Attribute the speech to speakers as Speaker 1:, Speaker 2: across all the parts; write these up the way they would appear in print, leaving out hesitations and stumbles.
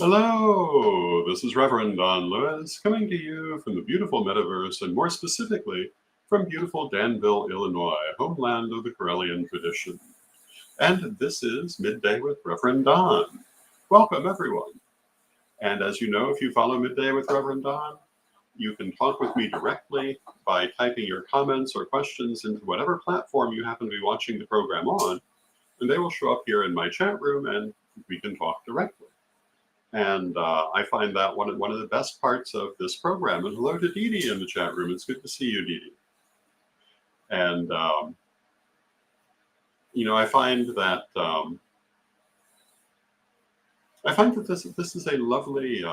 Speaker 1: Hello, this is Reverend Don Lewis coming to you from the beautiful metaverse and more specifically from beautiful Danville, Illinois, homeland of the Corellian tradition. And this is Midday with Reverend Don. Welcome, everyone. And as you know, if you follow Midday with Reverend Don, you can talk with me directly by typing your comments or questions into whatever platform you happen to be watching the program on, and they will show up here in my chat room and we can talk directly. And I find that one of the best parts of this program. And hello to Dee Dee in the chat room. It's good to see you, Dee Dee. And I find that this is a lovely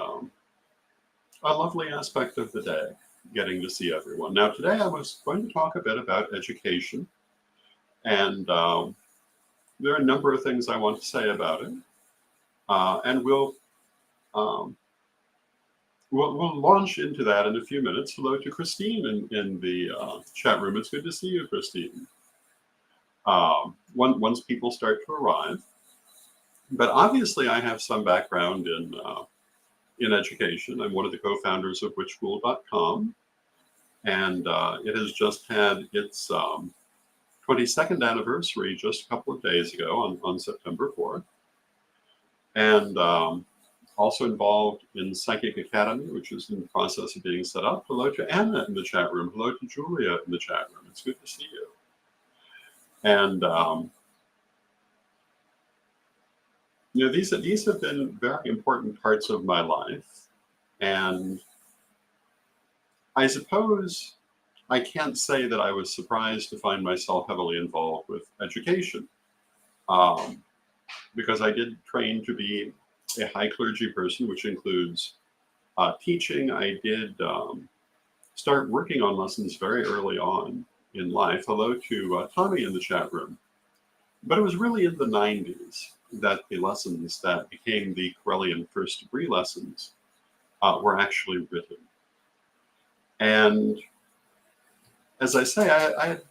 Speaker 1: aspect of the day, getting to see everyone. Now today I was going to talk a bit about education, and there are a number of things I want to say about it, and we'll launch into that in a few minutes. Hello to Christine in the chat room. It's good to see you, Christine. Once people start to arrive. But obviously I have some background in education. I'm one of the co-founders of witchschool.com, and it has just had its 22nd anniversary just a couple of days ago on September 4th. And also involved in Psychic Academy, which is in the process of being set up. Hello to Anna in the chat room. Hello to Julia in the chat room. It's good to see you. And these have been very important parts of my life, and I suppose I can't say that I was surprised to find myself heavily involved with education, because I did train to be a high clergy person, which includes teaching. I did start working on lessons very early on in life. Hello to Tommy in the chat room. But it was really in the 90s that the lessons that became the Corellian first degree lessons were actually written. And as I say, I had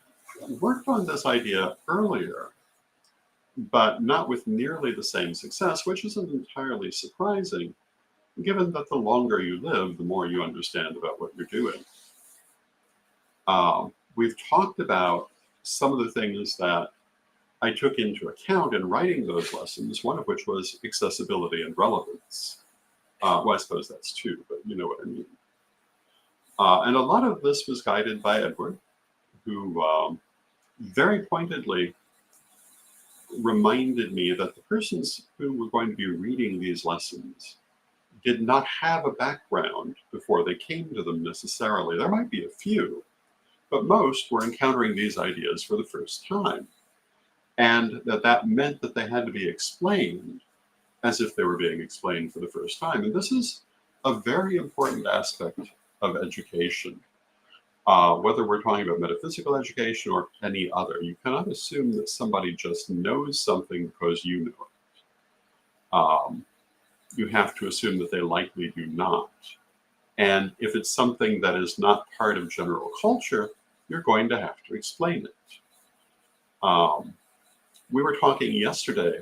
Speaker 1: worked on this idea earlier, but not with nearly the same success, which isn't entirely surprising, given that the longer you live, the more you understand about what you're doing. We've talked about some of the things that I took into account in writing those lessons, one of which was accessibility and relevance. Well, I suppose that's two, but you know what I mean. And a lot of this was guided by Edward, who very pointedly reminded me that the persons who were going to be reading these lessons did not have a background before they came to them necessarily. There might be a few, but most were encountering these ideas for the first time. And that meant that they had to be explained as if they were being explained for the first time. And this is a very important aspect of education. Whether we're talking about metaphysical education or any other, you cannot assume that somebody just knows something because you know it. You have to assume that they likely do not. And if it's something that is not part of general culture, you're going to have to explain it. We were talking yesterday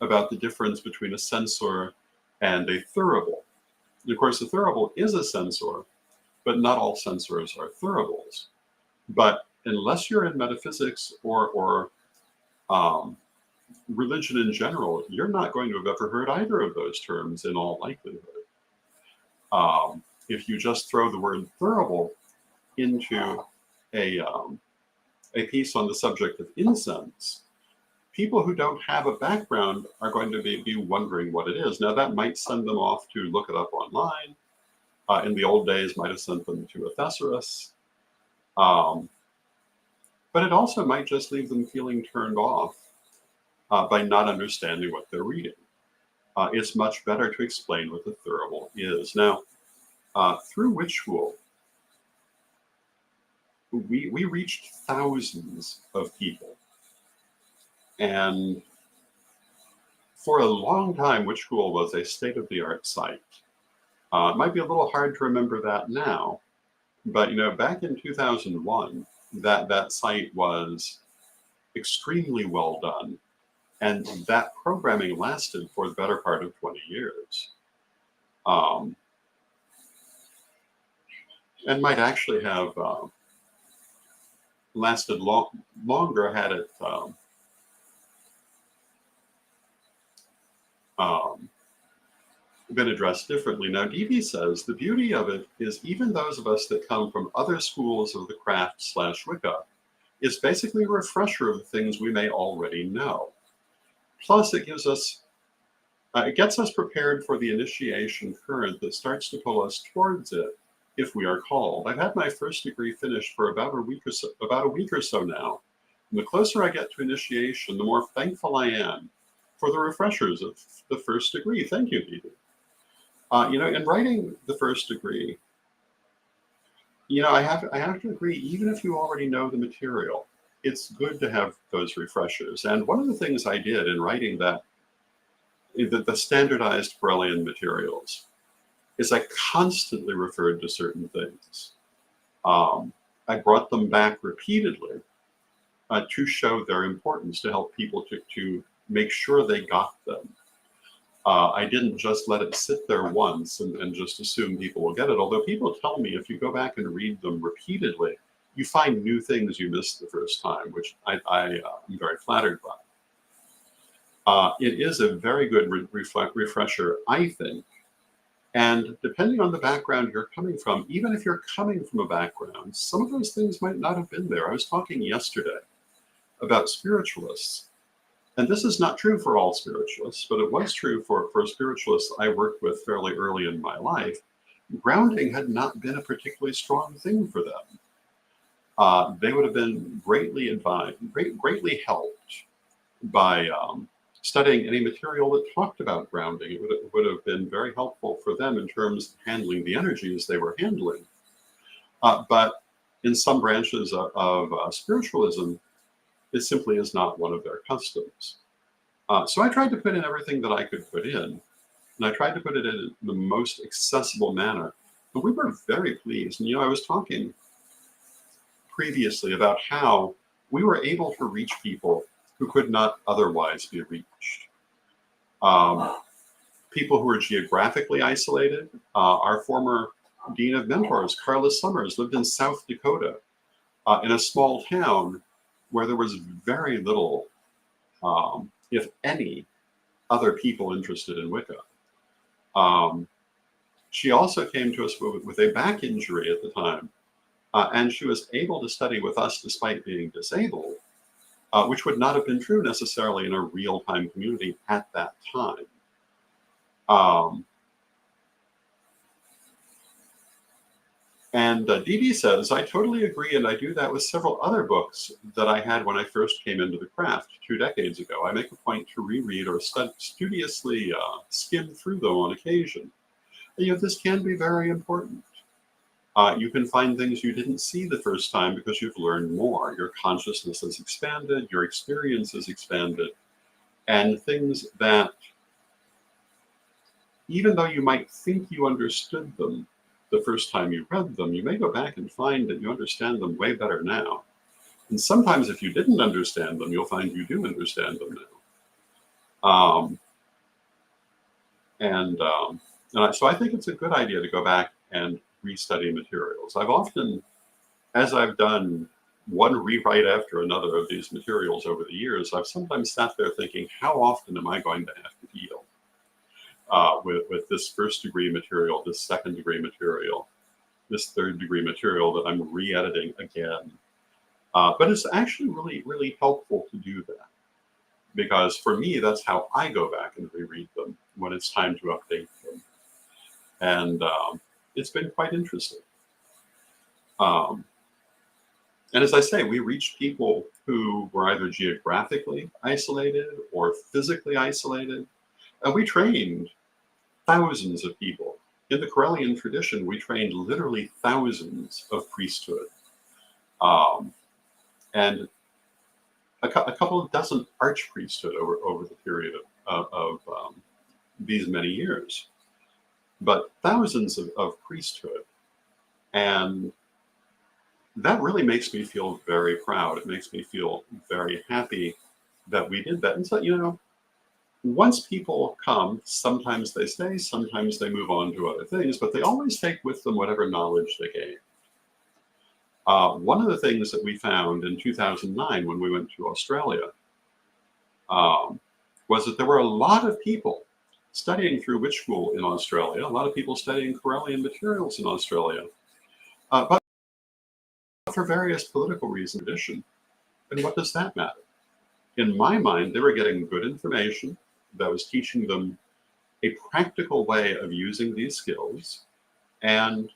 Speaker 1: about the difference between a censor and a thurible. And of course, a thurible is a censor, but not all censors are thuribles. But unless you're in metaphysics or religion in general, you're not going to have ever heard either of those terms in all likelihood. If you just throw the word thurible into a piece on the subject of incense, people who don't have a background are going to be wondering what it is. Now, that might send them off to look it up online. In the old days, might have sent them to a thesaurus. But it also might just leave them feeling turned off by not understanding what they're reading. It's much better to explain what the thurible is. Now, through Witch School, we reached thousands of people. And for a long time, Witch School was a state-of-the-art site. It might be a little hard to remember that now, but back in 2001, that site was extremely well done, and that programming lasted for the better part of 20 years. um, and might actually have lasted longer had it um, been addressed differently. Now, Dee says the beauty of it is even those of us that come from other schools of the craft/Wicca is basically a refresher of the things we may already know. Plus, it gives us, it gets us prepared for the initiation current that starts to pull us towards it if we are called. I've had my first degree finished for about a week or so now. And the closer I get to initiation, the more thankful I am for the refreshers of the first degree. Thank you, Dee. In writing the first degree, I have to agree, even if you already know the material, it's good to have those refreshers. And one of the things I did in writing the standardized Corellian materials is I constantly referred to certain things. I brought them back repeatedly to show their importance, to help people to make sure they got them. I didn't just let it sit there once and just assume people will get it. Although people tell me if you go back and read them repeatedly, you find new things you missed the first time, which I am very flattered by. It is a very good refresher, I think. And depending on the background you're coming from, even if you're coming from a background, some of those things might not have been there. I was talking yesterday about spiritualists. And this is not true for all spiritualists, but it was true for spiritualists I worked with fairly early in my life. Grounding had not been a particularly strong thing for them. They would have been greatly helped by studying any material that talked about grounding. It would have been very helpful for them in terms of handling the energies they were handling. But in some branches of spiritualism, it simply is not one of their customs. So I tried to put in everything that I could put in, and I tried to put it in the most accessible manner. And we were very pleased. And, I was talking previously about how we were able to reach people who could not otherwise be reached. People who are geographically isolated. Our former Dean of Mentors, Carla Summers, lived in South Dakota in a small town where there was very little, if any, other people interested in Wicca. She also came to us with a back injury at the time, and she was able to study with us despite being disabled, which would not have been true necessarily in a real-time community at that time. And Dee says, I totally agree, and I do that with several other books that I had when I first came into the craft 2 decades ago. I make a point to reread or studiously skim through them on occasion. And, this can be very important. You can find things you didn't see the first time because you've learned more. Your consciousness has expanded, your experience has expanded, and things that, even though you might think you understood them the first time you read them, you may go back and find that you understand them way better now. And sometimes if you didn't understand them, you'll find you do understand them now. So I think it's a good idea to go back and restudy materials. I've often, as I've done one rewrite after another of these materials over the years, I've sometimes sat there thinking, how often am I going to have to deal with this first degree material, this second degree material, this third degree material that I'm re-editing again. But it's actually really, really helpful to do that, because for me, that's how I go back and reread them when it's time to update them. And it's been quite interesting. And as I say, we reached people who were either geographically isolated or physically isolated. And we trained thousands of people. In the Corellian tradition, we trained literally thousands of priesthood. And a couple of dozen archpriesthood over the period of these many years. But thousands of priesthood. And that really makes me feel very proud. It makes me feel very happy that we did that. And so, Once people come, sometimes they stay, sometimes they move on to other things, but they always take with them whatever knowledge they gain. One of the things that we found in 2009 when we went to Australia um, was that there were a lot of people studying through witch school in Australia, a lot of people studying Corellian materials in Australia, but for various political reasons. And what does that matter? In my mind, they were getting good information that was teaching them a practical way of using these skills. And,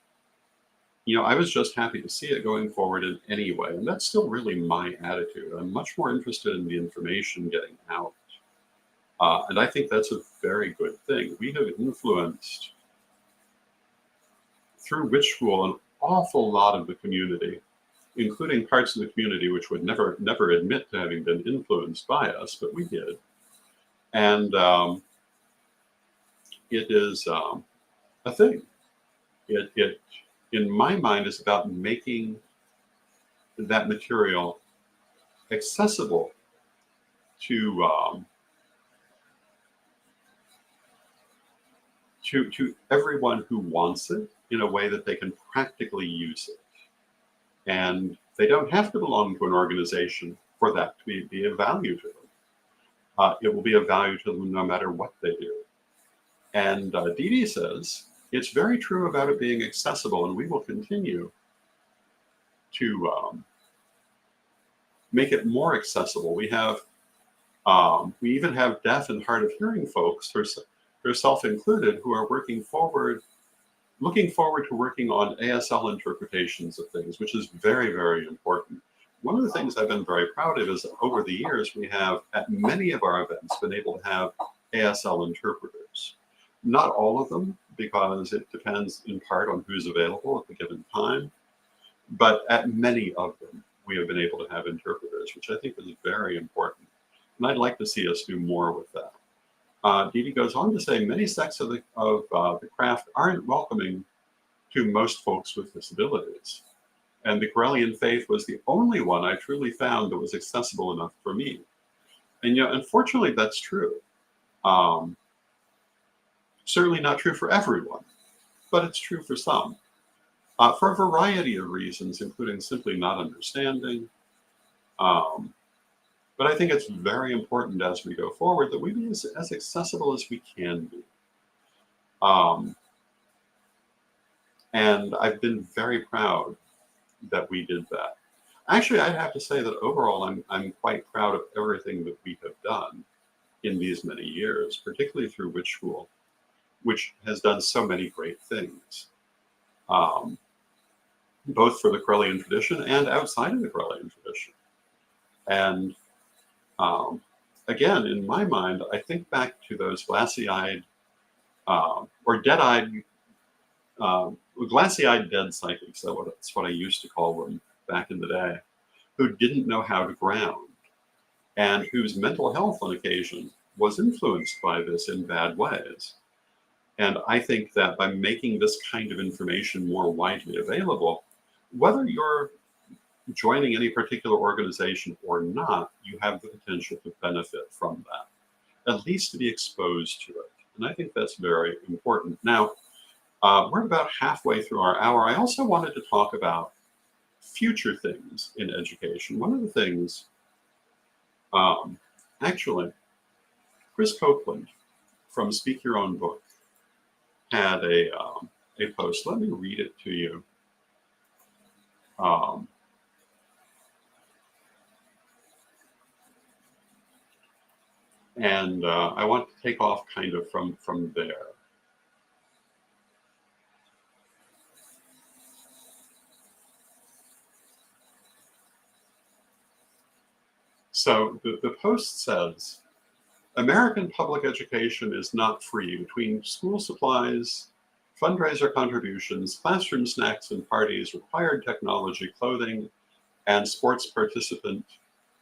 Speaker 1: I was just happy to see it going forward in any way. And that's still really my attitude. I'm much more interested in the information getting out. And I think that's a very good thing. We have influenced, through witch school, an awful lot of the community, including parts of the community which would never admit to having been influenced by us, but we did. And it is a thing. It, in my mind, is about making that material accessible to everyone who wants it in a way that they can practically use it. And they don't have to belong to an organization for that to be of value to them. It will be of value to them no matter what they do. And Dee Dee says, it's very true about it being accessible, and we will continue to make it more accessible. We even have deaf and hard of hearing folks, herself included, who are looking forward to working on ASL interpretations of things, which is very, very important. One of the things I've been very proud of is that over the years, we have, at many of our events, been able to have ASL interpreters. Not all of them, because it depends in part on who's available at the given time. But at many of them, we have been able to have interpreters, which I think is very important. And I'd like to see us do more with that. Dee Dee goes on to say, many sects of the craft aren't welcoming to most folks with disabilities. And the Corellian faith was the only one I truly found that was accessible enough for me. And unfortunately, that's true. Certainly not true for everyone, but it's true for some. For a variety of reasons, including simply not understanding. But I think it's very important as we go forward that we be as accessible as we can be. And I've been very proud that we did that. Actually, I'd have to say that overall, I'm quite proud of everything that we have done in these many years, particularly through witch school, which has done so many great things, both for the Corellian tradition and outside of the Corellian tradition. And again, in my mind, I think back to those glassy-eyed or dead-eyed, glassy-eyed dead psychics. That's what I used to call them back in the day, who didn't know how to ground and whose mental health on occasion was influenced by this in bad ways. And I think that by making this kind of information more widely available, whether you're joining any particular organization or not, you have the potential to benefit from that, at least to be exposed to it. And I think that's very important. Now, we're about halfway through our hour. I also wanted to talk about future things in education. One of the things, actually, Chris Copeland from Speak Your Own Book had a post. Let me read it to you. And I want to take off kind of from there. So the post says, American public education is not free. Between school supplies, fundraiser contributions, classroom snacks and parties, required technology, clothing, and sports participant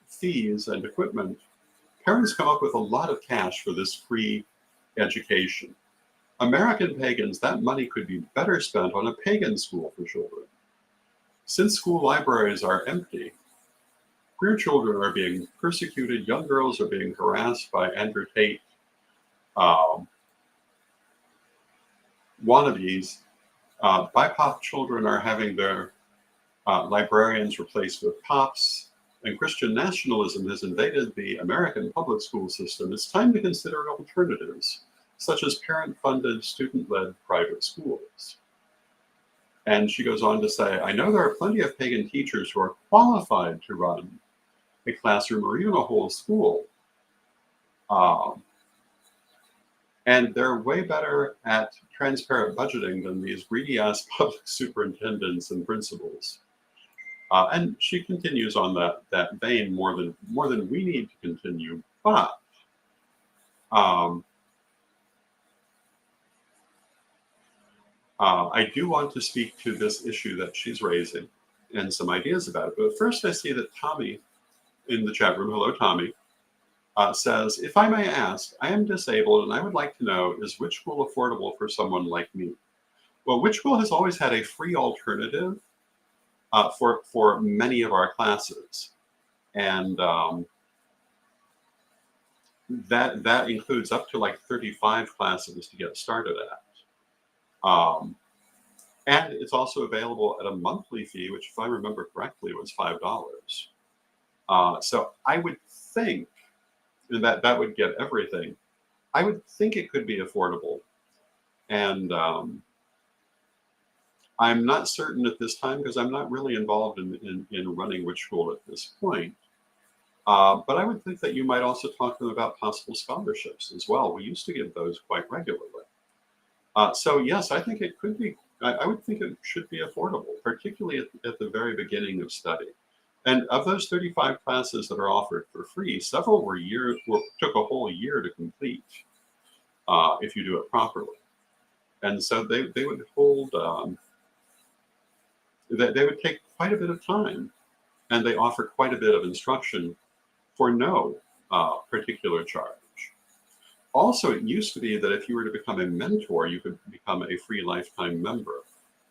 Speaker 1: fees and equipment, parents come up with a lot of cash for this free education. American pagans, that money could be better spent on a pagan school for children. Since school libraries are empty, queer children are being persecuted, young girls are being harassed by Andrew Tate um, wannabes, BIPOC children are having their librarians replaced with cops, and Christian nationalism has invaded the American public school system. It's time to consider alternatives, such as parent-funded, student-led private schools. And she goes on to say, I know there are plenty of pagan teachers who are qualified to run a classroom or even a whole school. And they're way better at transparent budgeting than these greedy-ass public superintendents and principals. And she continues on that vein more than we need to continue. But I do want to speak to this issue that she's raising and some ideas about it. But first, I see that Tommy in the chat room, hello, Tommy, says, if I may ask, I am disabled and I would like to know, is Witch School affordable for someone like me? Well, Witch School has always had a free alternative for many of our classes. And that includes up to like 35 classes to get started at. And it's also available at a monthly fee, which, if I remember correctly, was $5. So I would think that would get everything. I would think it could be affordable. And I'm not certain at this time because I'm not really involved in running Witch School at this point. But I would think that you might also talk to them about possible scholarships as well. We used to give those quite regularly. So yes, I think it could be, I would think it should be affordable, particularly at the very beginning of study. And of those 35 classes that are offered for free, several took a whole year to complete if you do it properly. And so they would hold, they would take quite a bit of time, and they offer quite a bit of instruction for no particular charge. Also, it used to be that if you were to become a mentor, you could become a free lifetime member.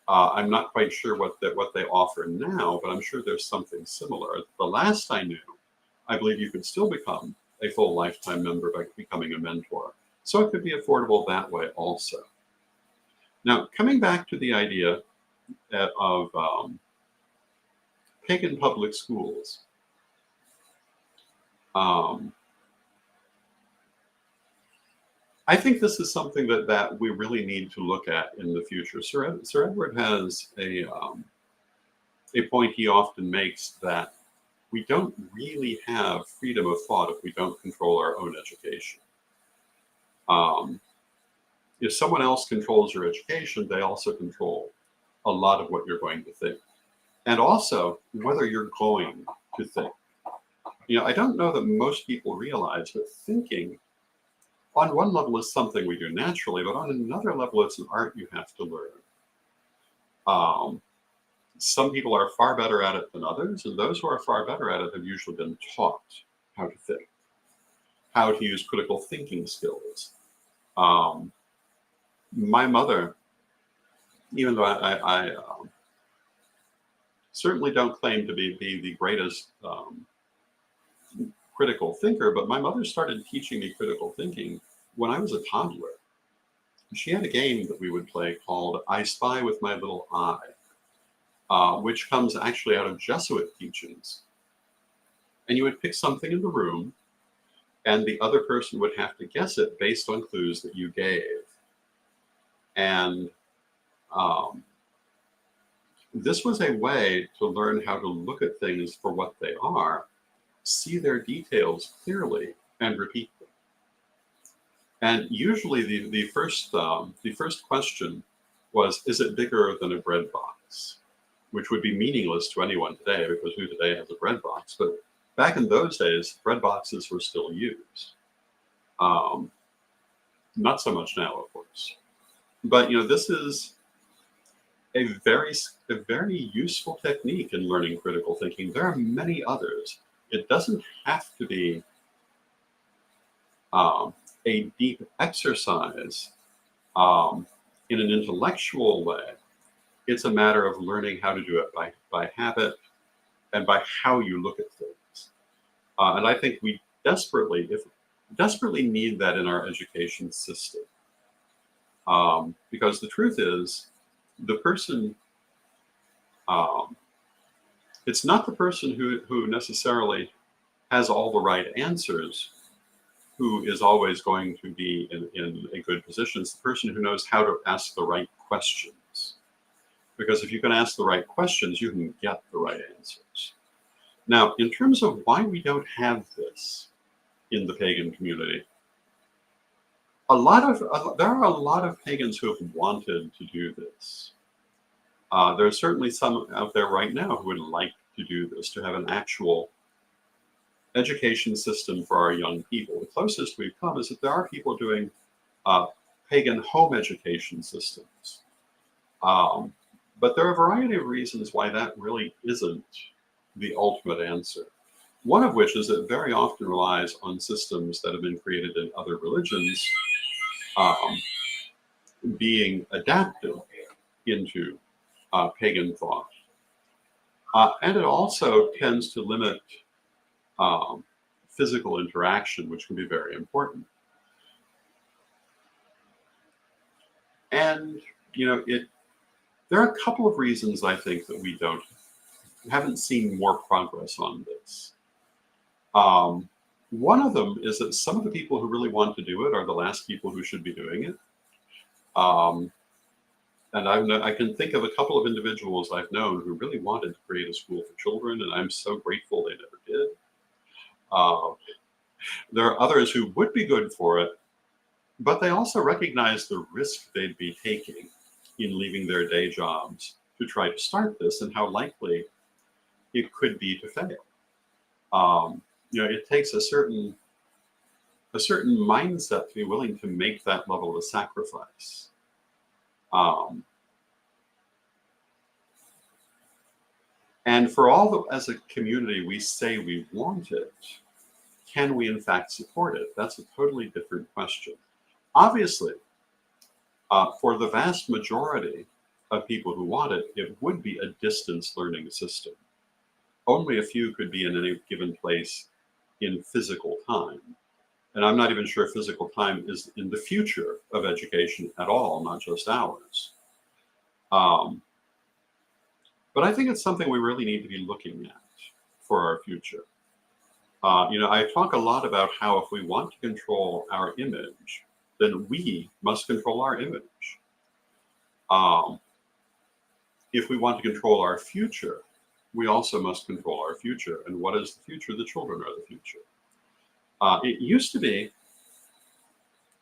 Speaker 1: I'm not quite sure what they offer now, but I'm sure there's something similar. The last I knew, I believe you could still become a full lifetime member by becoming a mentor. So it could be affordable that way also. Now, coming back to the idea of pagan public schools, I think this is something that we really need to look at in the future. Sir Edward has a point he often makes that we don't really have freedom of thought if we don't control our own education. If someone else controls your education, they also control a lot of what you're going to think. And also whether you're going to think. I don't know that most people realize that thinking on one level is something we do naturally, but on another level, it's an art you have to learn. Some people are far better at it than others, and those who are far better at it have usually been taught how to think, how to use critical thinking skills. My mother, even though I certainly don't claim to be the greatest critical thinker, but my mother started teaching me critical thinking when I was a toddler. She had a game that we would play called I Spy with My Little Eye, which comes actually out of Jesuit teachings. And you would pick something in the room, and the other person would have to guess it based on clues that you gave. And this was a way to learn how to look at things for what they are, see their details clearly, and repeat them. And usually the first question was, is it bigger than a bread box? Which would be meaningless to anyone today, because who today has a bread box? But back in those days, bread boxes were still used. Not so much now, of course. But this is a very useful technique in learning critical thinking. There are many others. It doesn't have to be a deep exercise in an intellectual way. It's a matter of learning how to do it by habit and by how you look at things. And I think we desperately, desperately need that in our education system. Because the truth is, the person, um, it's not the person who necessarily has all the right answers who is always going to be in a good position. It's the person who knows how to ask the right questions. Because if you can ask the right questions, you can get the right answers. Now, in terms of why we don't have this in the pagan community, there are a lot of pagans who have wanted to do this. There are certainly some out there right now who would like to do this, to have an actual education system for our young people. The closest we've come is that there are people doing pagan home education systems. But there are a variety of reasons why that really isn't the ultimate answer. One of which is that it very often relies on systems that have been created in other religions being adapted into pagan thought. And it also tends to limit physical interaction, which can be very important. And, there are a couple of reasons I think that we haven't seen more progress on this. One of them is that some of the people who really want to do it are the last people who should be doing it. And I can think of a couple of individuals I've known who really wanted to create a school for children, and I'm so grateful they never did. There are others who would be good for it, but they also recognize the risk they'd be taking in leaving their day jobs to try to start this, and how likely it could be to fail. It takes a certain mindset to be willing to make that level of sacrifice. And for all that as a community we say we want it, can we in fact support it? That's a totally different question. Obviously, for the vast majority of people who want it, it would be a distance learning system. Only a few could be in any given place in physical time. And I'm not even sure physical time is in the future of education at all, not just ours. But I think it's something we really need to be looking at for our future. I talk a lot about how if we want to control our image, then we must control our image. If we want to control our future, we also must control our future. And what is the future? The children are the future. It used to be,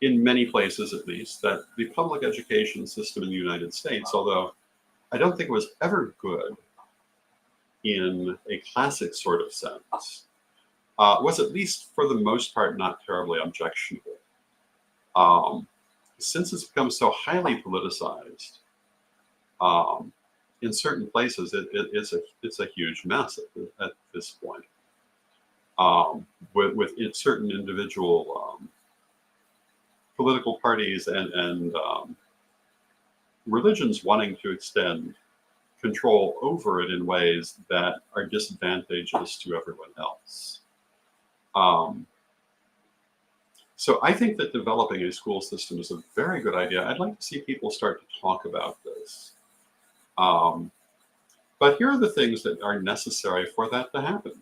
Speaker 1: in many places at least, that the public education system in the United States, although I don't think it was ever good in a classic sort of sense, was at least for the most part not terribly objectionable. Since it's become so highly politicized, in certain places it's a huge mess at this point. With certain individual political parties and religions wanting to extend control over it in ways that are disadvantageous to everyone else. So I think that developing a school system is a very good idea. I'd like to see people start to talk about this. But here are the things that are necessary for that to happen.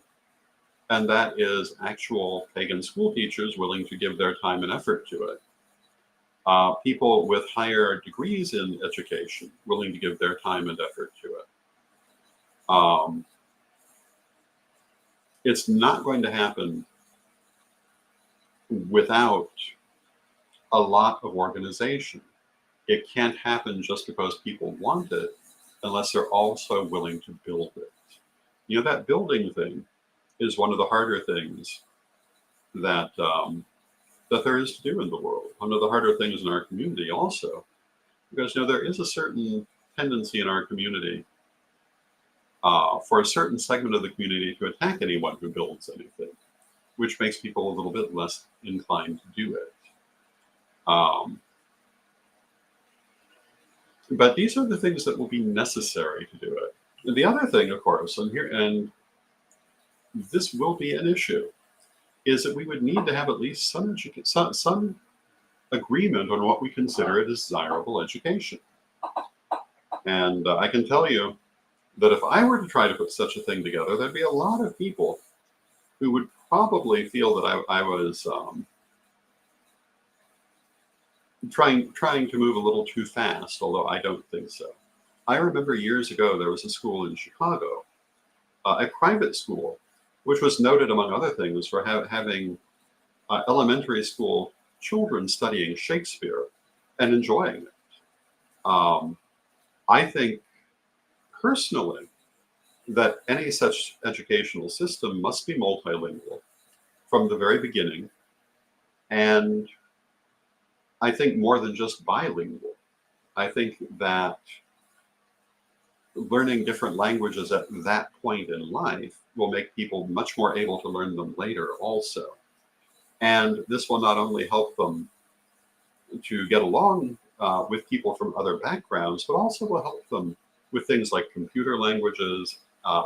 Speaker 1: And that is actual pagan school teachers willing to give their time and effort to it. People with higher degrees in education willing to give their time and effort to it. It's not going to happen without a lot of organization. It can't happen just because people want it unless they're also willing to build it. That building thing is one of the harder things that there is to do in the world. One of the harder things in our community also, because there is a certain tendency in our community for a certain segment of the community to attack anyone who builds anything, which makes people a little bit less inclined to do it. But these are the things that will be necessary to do it. And the other thing, of course, and this will be an issue, is that we would need to have at least some agreement on what we consider a desirable education. And I can tell you that if I were to try to put such a thing together, there'd be a lot of people who would probably feel that I was trying to move a little too fast, although I don't think so. I remember years ago there was a school in Chicago, a private school, which was noted, among other things, for having elementary school children studying Shakespeare and enjoying it. I think personally that any such educational system must be multilingual from the very beginning, and I think more than just bilingual. I think that learning different languages at that point in life will make people much more able to learn them later also. And this will not only help them to get along with people from other backgrounds, but also will help them with things like computer languages,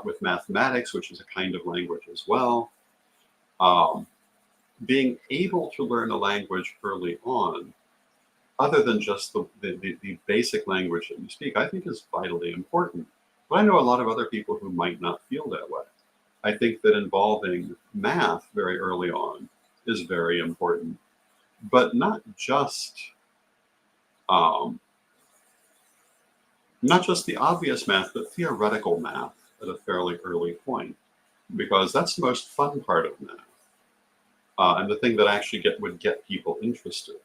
Speaker 1: with mathematics, which is a kind of language as well. Being able to learn a language early on, other than just the basic language that you speak, I think is vitally important. But I know a lot of other people who might not feel that way. I think that involving math very early on is very important, but not just the obvious math, but theoretical math at a fairly early point, because that's the most fun part of math, and the thing that actually would get people interested.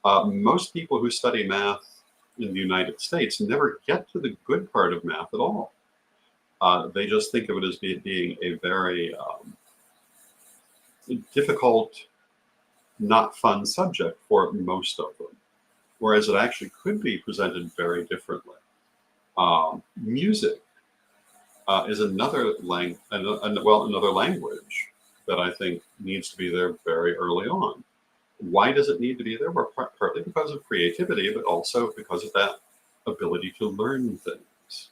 Speaker 1: Most people who study math in the United States never get to the good part of math at all. They just think of it as being a very difficult, not fun subject for most of them, whereas it actually could be presented very differently. Music is another language that I think needs to be there very early on. Why does it need to be there? Well, partly because of creativity, but also because of that ability to learn things.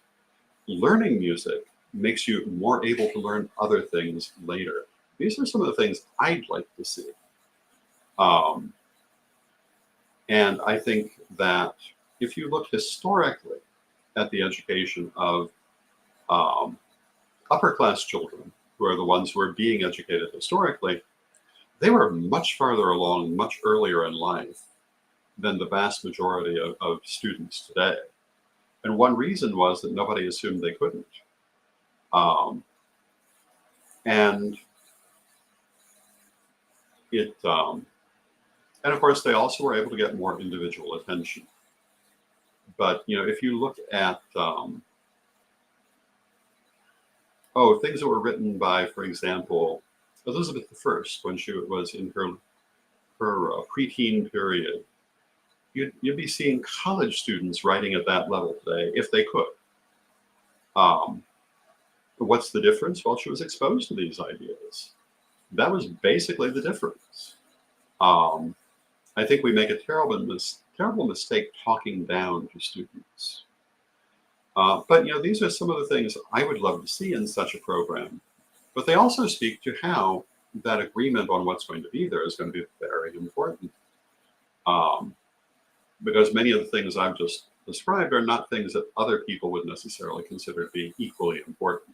Speaker 1: Learning music makes you more able to learn other things later. These are some of the things I'd like to see. And I think that if you look historically at the education of upper class children, who are the ones who are being educated historically, they were much farther along, much earlier in life than the vast majority of students today. And one reason was that nobody assumed they couldn't. And of course, they also were able to get more individual attention. But if you look at things that were written by, for example, Elizabeth I, when she was in her preteen period, you'd be seeing college students writing at that level today if they could. What's the difference? Well, she was exposed to these ideas. That was basically the difference. I think we make a terrible mistake talking down to students. But these are some of the things I would love to see in such a program. But they also speak to how that agreement on what's going to be there is going to be very important. Because many of the things I've just described are not things that other people would necessarily consider to be equally important.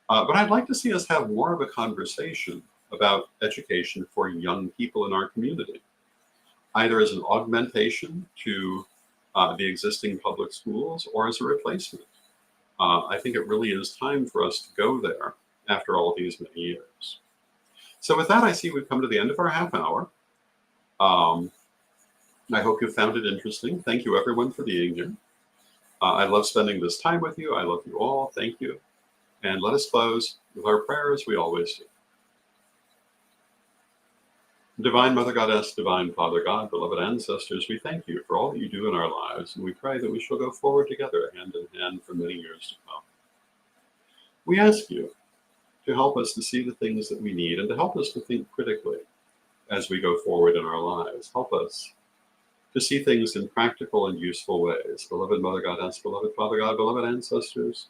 Speaker 1: But I'd like to see us have more of a conversation about education for young people in our community, either as an augmentation to the existing public schools or as a replacement. I think it really is time for us to go there after all these many years. So with that, I see we've come to the end of our half hour. I hope you found it interesting. Thank you, everyone, for being here. I love spending this time with you. I love you all. Thank you. And let us close with our prayer as we always do. Divine Mother Goddess, Divine Father God, beloved ancestors, we thank you for all that you do in our lives, and we pray that we shall go forward together, hand in hand, for many years to come. We ask you to help us to see the things that we need and to help us to think critically as we go forward in our lives. Help us to see things in practical and useful ways. Beloved Mother Goddess, beloved Father God, beloved ancestors,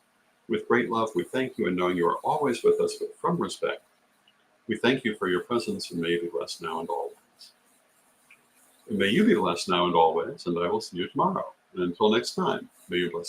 Speaker 1: with great love, we thank you, and knowing you are always with us, but from respect, We thank you for your presence, and may you be blessed now and always. And may you be blessed now and always, and I will see you tomorrow. And until next time, may your blessings